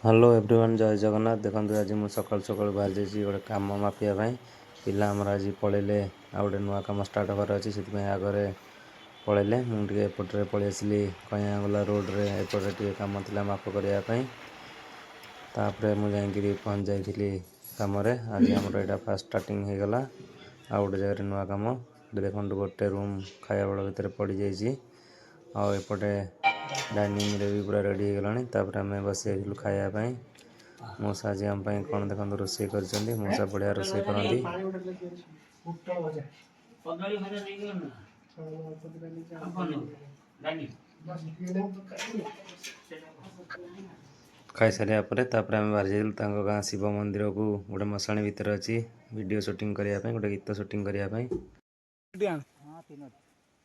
Hello everyone जय जगन्नाथ। देखो आज मुझे सकाल सकाल बाहर जाइए गोटे कम मापिया पिला आमर आज पलैले आ गए नुआ कम स्टार्ट हबार अच्छे से आगे पलैले मुझे एपटे पलि आसली कईगला रोड्रे एपटे कम था माप करने तापर मुझे पहुँच जाइली कम आज आमर यहाँ फास्ट स्टार्टिंग हो गला आ गए जगह नुआ कम देखो गोटे रूम खाया बेल भितर पड़ जाइए आउपटे डाइनिंग रे भी पूरा रेडी हो गलानी तापर आम बस जाइलु खायापाई मौसा आज आम कौन देखते रोषे कर मौसा बढ़िया रोषे करती खाई सारे आम बाहर जाइलु गाँ शिव मंदिर को गोटे मशाणी भितर अच्छी वीडियो शूटिंग करने गोटे गीत शूटिंग करने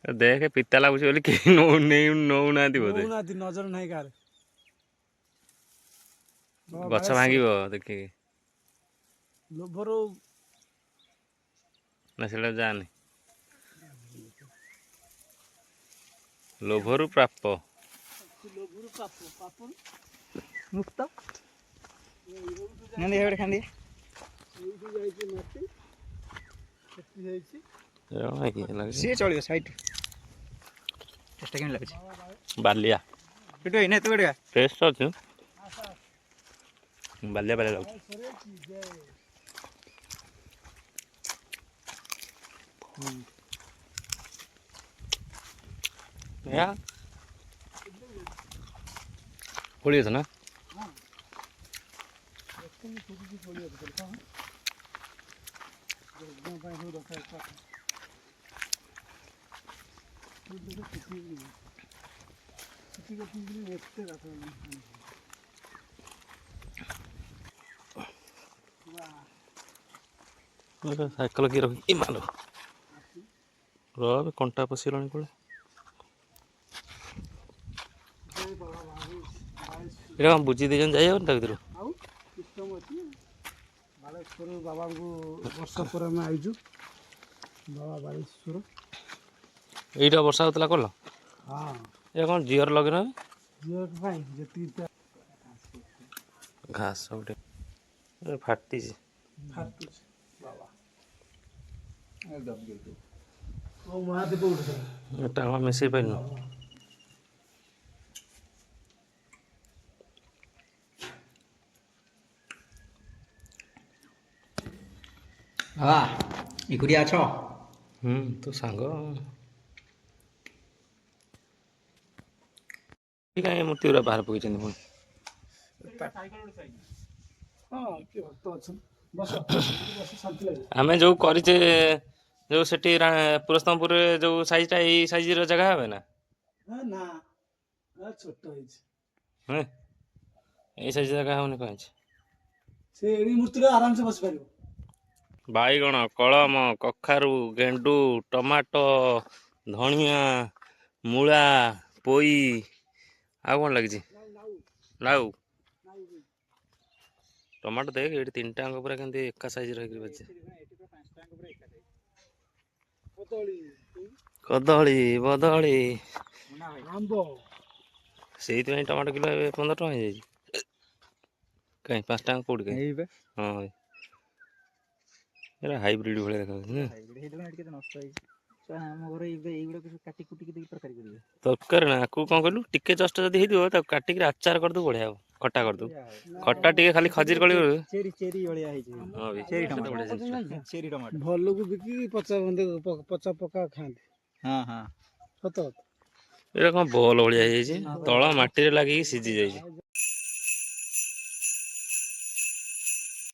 देख पिता लगुच नौना बोधे नजर नहीं कार गछ भांग देखिए लोभर ना से जाने लोभरु प्राप्त मुक्त खाली सी चलो साइड चेष्टा केम लगे बालिया पिटो इने तो बेडगा टेस्ट अच्छे बालिया बालिया लगे या होली ना साइकेल की रखी मालो रो कंटा पशिलानी को बुझी दे जाइए भितर बालेश्वर बाबा को वर्ष पर आम आईचु बाबा बालेश्वर यहीटा वर्षा होता कल हाँ ये कौन जीवर लगे ना जी घास फाटी मिसई पार एकुटिया अछ तो सांग कहीं मूर्ति गुरा बाहर पकड़ पुणी आम जो करे जो सेठी पुरस्तमपुर जो साइजटा यही साइज जगह है ना यही साइज जगह होनी कहीं मूर्ति आराम से बस पार बाईगण कलम कखारू गेंडू टमाटो धनिया मूला पोई आ कौन लगी लाउ टमाटो देख ये तीन टाँग पूरा केमती एका साइज रही कदली बदली से टमाटो किलो 15 टका हो कहीं 5 टाँग कौट हाँ हाइब्रिड भाई तरकारी ना आपको कौन कहलु टिके जस्ट जब हो काटिक आचार करदे बढ़िया खटा करदे खटा टे खाली खजीर कली भल को बिकी पचा पका खाते ये कौन बल भाया तल मटी लगे सीझी जाए